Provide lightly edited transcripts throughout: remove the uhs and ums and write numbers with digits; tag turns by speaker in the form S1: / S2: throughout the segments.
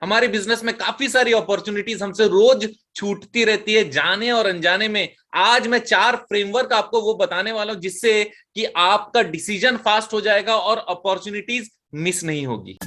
S1: हमारे बिजनेस में काफी सारी अपॉर्चुनिटीज हमसे रोज छूटती रहती है, जाने और अनजाने में। आज मैं 4 फ्रेमवर्क आपको वो बताने वाला हूं जिससे कि आपका डिसीजन फास्ट हो जाएगा और अपॉर्चुनिटीज मिस नहीं होगी।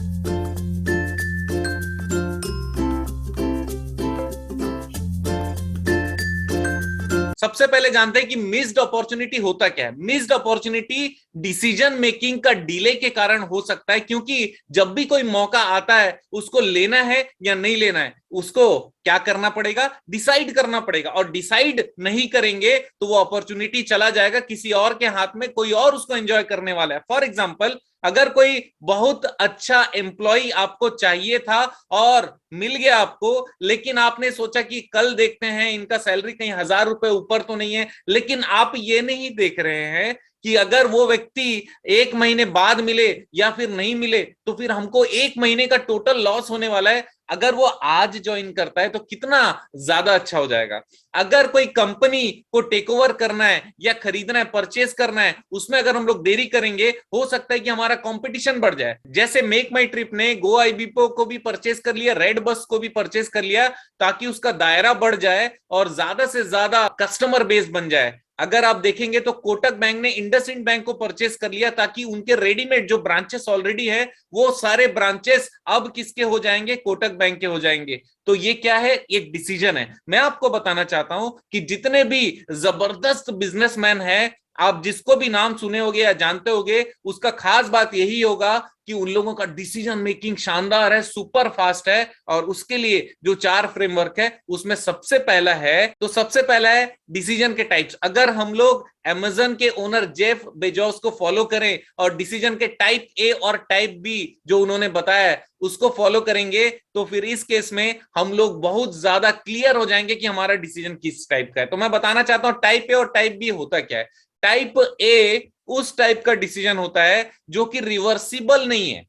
S1: सबसे पहले जानते हैं कि मिस्ड अपॉर्चुनिटी होता क्या है। मिस्ड अपॉर्चुनिटी डिसीजन मेकिंग का डिले के कारण हो सकता है, क्योंकि जब भी कोई मौका आता है उसको लेना है या नहीं लेना है, उसको क्या करना पड़ेगा, डिसाइड करना पड़ेगा। और डिसाइड नहीं करेंगे तो वो अपॉर्चुनिटी चला जाएगा किसी और के हाथ में, कोई और उसको एंजॉय करने वाला है। फॉर एग्जाम्पल, अगर कोई बहुत अच्छा एम्प्लॉय आपको चाहिए था और मिल गया आपको, लेकिन आपने सोचा कि कल देखते हैं, इनका सैलरी कहीं 1,000 रुपए ऊपर तो नहीं है, लेकिन आप ये नहीं देख रहे हैं कि अगर वो व्यक्ति 1 महीने बाद मिले या फिर नहीं मिले तो फिर हमको 1 महीने का टोटल लॉस होने वाला है। अगर वो आज ज्वाइन करता है तो कितना ज्यादा अच्छा हो जाएगा। अगर कोई कंपनी को टेक ओवर करना है या खरीदना है, परचेस करना है, उसमें अगर हम लोग देरी करेंगे हो सकता है कि हमारा कंपटीशन बढ़ जाए। जैसे मेक माई ट्रिप ने गो आईबीपो को भी परचेस कर लिया, रेड बस को भी परचेस कर लिया, ताकि उसका दायरा बढ़ जाए और ज्यादा से ज्यादा कस्टमर बेस बन जाए। अगर आप देखेंगे तो कोटक बैंक ने इंडसइंड बैंक को परचेस कर लिया, ताकि उनके रेडीमेड जो ब्रांचेस ऑलरेडी है वो सारे ब्रांचेस अब किसके हो जाएंगे, कोटक बैंक के हो जाएंगे। तो ये क्या है, एक डिसीजन है। मैं आपको बताना चाहता हूं कि जितने भी जबरदस्त बिजनेसमैन हैं, आप जिसको भी नाम सुने होगे या जानते होगे, उसका खास बात यही होगा कि उन लोगों का डिसीजन मेकिंग शानदार है, सुपर फास्ट है। और उसके लिए जो 4 फ्रेमवर्क है उसमें सबसे पहला है डिसीजन के टाइप्स। अगर हम लोग अमेजन के ओनर जेफ बेजोस को फॉलो करें और डिसीजन के टाइप ए और टाइप बी जो उन्होंने बताया है उसको फॉलो करेंगे, तो फिर इस केस में हम लोग बहुत ज्यादा क्लियर हो जाएंगे कि हमारा डिसीजन किस टाइप का है। तो मैं बताना चाहता हूं टाइप ए और टाइप बी होता क्या है। टाइप ए उस टाइप का डिसीजन होता है जो कि रिवर्सिबल नहीं है,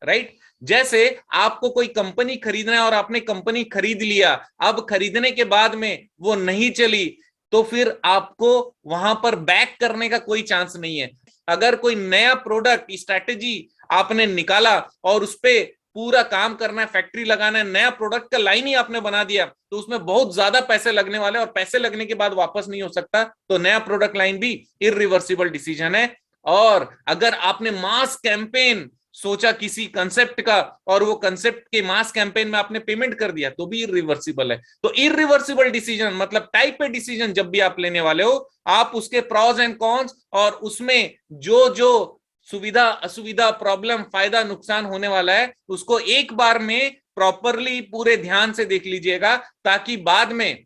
S1: राइट। जैसे आपको कोई कंपनी खरीदना है और आपने कंपनी खरीद लिया, अब खरीदने के बाद में वो नहीं चली तो फिर आपको वहां पर बैक करने का कोई चांस नहीं है। अगर कोई नया प्रोडक्ट स्ट्रैटेजी आपने निकाला और उस पर पूरा काम करना है, फैक्ट्री लगाना है, नया प्रोडक्ट का लाइन ही आपने बना दिया, तो उसमें बहुत ज्यादा पैसे लगने वाले और पैसे लगने के बाद वापस नहीं हो सकता। तो नया प्रोडक्ट लाइन भी इरिवर्सिबल डिसीजन है। और अगर आपने मास कैंपेन सोचा किसी कंसेप्ट का और वो कंसेप्ट के मास कैंपेन में आपने पेमेंट कर दिया, तो भी इरिवर्सिबल है। तो इरिवर्सिबल डिसीजन मतलब टाइप पे डिसीजन जब भी आप लेने वाले हो, आप उसके प्रॉज एंड कॉन्स और उसमें जो जो सुविधा असुविधा प्रॉब्लम फायदा नुकसान होने वाला है उसको एक बार में प्रॉपरली पूरे ध्यान से देख लीजिएगा, ताकि बाद में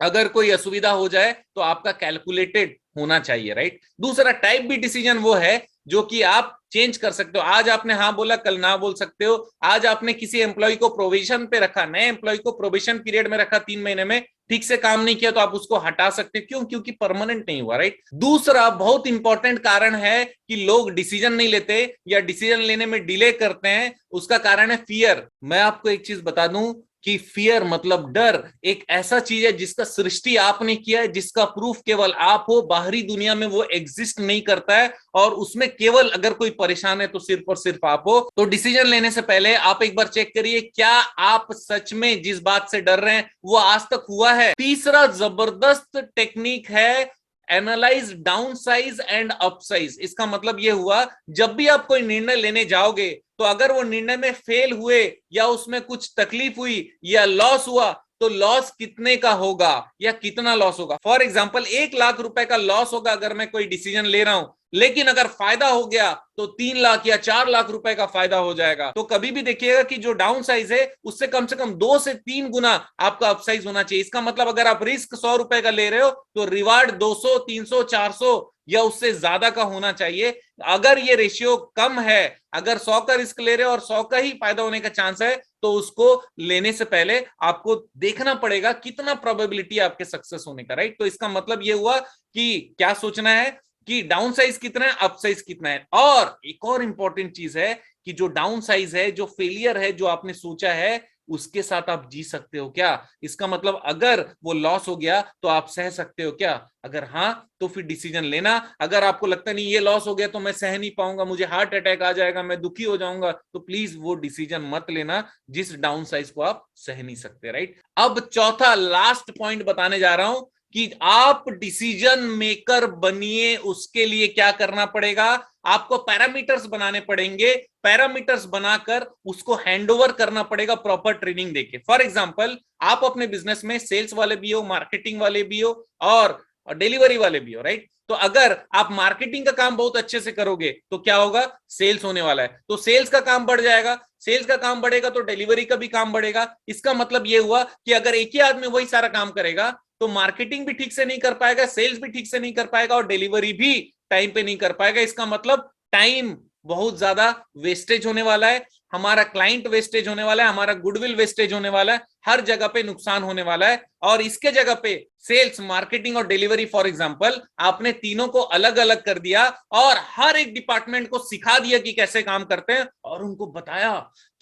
S1: अगर कोई असुविधा हो जाए तो आपका कैलकुलेटेड होना चाहिए, राइट। दूसरा टाइप बी डिसीजन वो है जो कि आप चेंज कर सकते हो। आज आपने हाँ बोला, कल ना बोल सकते हो। आज आपने किसी एम्प्लॉय को प्रोविजन पे रखा, नए एम्प्लॉय को प्रोविजन पीरियड में रखा, 3 महीने में ठीक से काम नहीं किया तो आप उसको हटा सकते हो। क्यों? क्योंकि परमानेंट नहीं हुआ, राइट। दूसरा बहुत इंपॉर्टेंट कारण है कि लोग डिसीजन नहीं लेते या डिसीजन लेने में डिले करते हैं, उसका कारण है फियर। मैं आपको एक चीज बता दूं कि फियर मतलब डर एक ऐसा चीज है जिसका सृष्टि आपने किया है, जिसका प्रूफ केवल आप हो, बाहरी दुनिया में वो एग्जिस्ट नहीं करता है। और उसमें केवल अगर कोई परेशान है तो सिर्फ और सिर्फ आप हो। तो डिसीजन लेने से पहले आप एक बार चेक करिए क्या आप सच में जिस बात से डर रहे हैं वो आज तक हुआ है। तीसरा जबरदस्त टेक्निक है analyse down size and up size. इसका मतलब यह हुआ, जब भी आप कोई निर्णय लेने जाओगे तो अगर वो निर्णय में फेल हुए या उसमें कुछ तकलीफ हुई या लॉस हुआ, तो लॉस कितने का होगा या कितना लॉस होगा। फॉर एग्जाम्पल 1 लाख रुपए का लॉस होगा अगर मैं कोई डिसीजन ले रहा हूं, लेकिन अगर फायदा हो गया तो 3 लाख या 4 लाख रुपए का फायदा हो जाएगा। तो कभी भी देखिएगा कि जो डाउन साइज है उससे कम से कम 2 से 3 गुना आपका अपसाइज होना चाहिए। इसका मतलब अगर आप रिस्क 100 रुपए का ले रहे हो तो रिवार्ड 200, 300, 400 या उससे ज्यादा का होना चाहिए। अगर ये रेशियो कम है, अगर 100 का रिस्क ले रहे हो और 100 का ही फायदा होने का चांस है, तो उसको लेने से पहले आपको देखना पड़ेगा कितना प्रोबेबिलिटी आपके सक्सेस होने का, राइट। तो इसका मतलब ये हुआ कि क्या सोचना है कि डाउन साइज कितना है, अप साइज कितना है। और एक और इंपॉर्टेंट चीज है कि जो डाउन साइज है, जो फेलियर है, जो आपने सोचा है, उसके साथ आप जी सकते हो क्या? इसका मतलब अगर वो लॉस हो गया तो आप सह सकते हो क्या? अगर हाँ तो फिर डिसीजन लेना। अगर आपको लगता नहीं ये लॉस हो गया तो मैं सह नहीं पाऊंगा, मुझे हार्ट अटैक आ जाएगा, मैं दुखी हो जाऊंगा, तो प्लीज वो डिसीजन मत लेना जिस डाउन साइज को आप सह नहीं सकते, राइट? अब चौथा लास्ट पॉइंट बताने जा रहा हूं कि आप डिसीजन मेकर बनिए, उसके लिए क्या करना पड़ेगा? आपको पैरामीटर्स बनाने पड़ेंगे, पैरामीटर्स बनाकर उसको हैंडओवर करना पड़ेगा प्रॉपर ट्रेनिंग देके। फॉर एग्जांपल, आप अपने बिजनेस में सेल्स वाले भी हो, मार्केटिंग वाले भी हो और डिलीवरी वाले भी हो, राइट? तो अगर आप मार्केटिंग का काम बहुत अच्छे से करोगे तो क्या होगा? सेल्स होने वाला है, तो सेल्स का काम बढ़ जाएगा, सेल्स का काम बढ़ेगा तो डिलीवरी का भी काम बढ़ेगा। इसका मतलब यह हुआ कि अगर एक ही आदमी वही सारा काम करेगा तो मार्केटिंग भी ठीक से नहीं कर पाएगा, सेल्स भी ठीक से नहीं कर पाएगा और डिलीवरी भी टाइम पे नहीं कर पाएगा। इसका मतलब टाइम बहुत ज्यादा वेस्टेज होने वाला है, हमारा क्लाइंट वेस्टेज होने वाला है, हमारा गुडविल वेस्टेज होने वाला है, हर जगह पे नुकसान होने वाला है। और इसके जगह पे सेल्स, मार्केटिंग और डिलीवरी फॉर एग्जांपल आपने तीनों को अलग अलग कर दिया और हर एक डिपार्टमेंट को सिखा दिया कि कैसे काम करते हैं और उनको बताया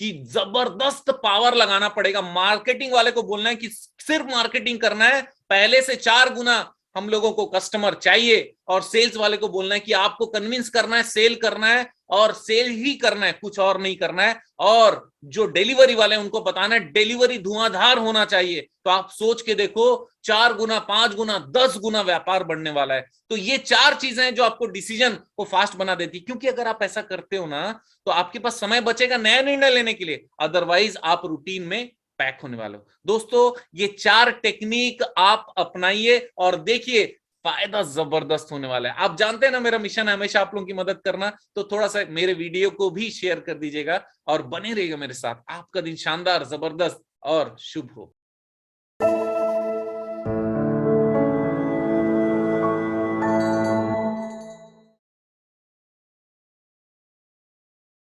S1: कि जबरदस्त पावर लगाना पड़ेगा। मार्केटिंग वाले को बोलना है कि सिर्फ मार्केटिंग करना है, पहले से 4 गुना हम लोगों को कस्टमर चाहिए, और सेल्स वाले को बोलना है कि आपको कन्विंस करना है, सेल करना है और सेल ही करना है, कुछ और नहीं करना है। और जो डिलीवरी वाले हैं उनको बताना है डिलीवरी धुआंधार होना चाहिए। तो आप सोच के देखो, 4 गुना, 5 गुना, 10 गुना व्यापार बढ़ने वाला है। तो ये 4 चीजें हैं जो आपको डिसीजन को फास्ट बना देती, क्योंकि अगर आप ऐसा करते हो ना तो आपके पास समय बचेगा नया निर्णय लेने के लिए, अदरवाइज आप रूटीन में पैक होने वाले हो। दोस्तों, ये 4 टेक्निक आप अपनाइए और देखिए फायदा जबरदस्त होने वाला है। आप जानते हैं ना मेरा मिशन है हमेशा आप लोगों की मदद करना, तो थोड़ा सा मेरे वीडियो को भी शेयर कर दीजिएगा और बने रहिएगा मेरे साथ। आपका दिन शानदार, जबरदस्त और शुभ हो।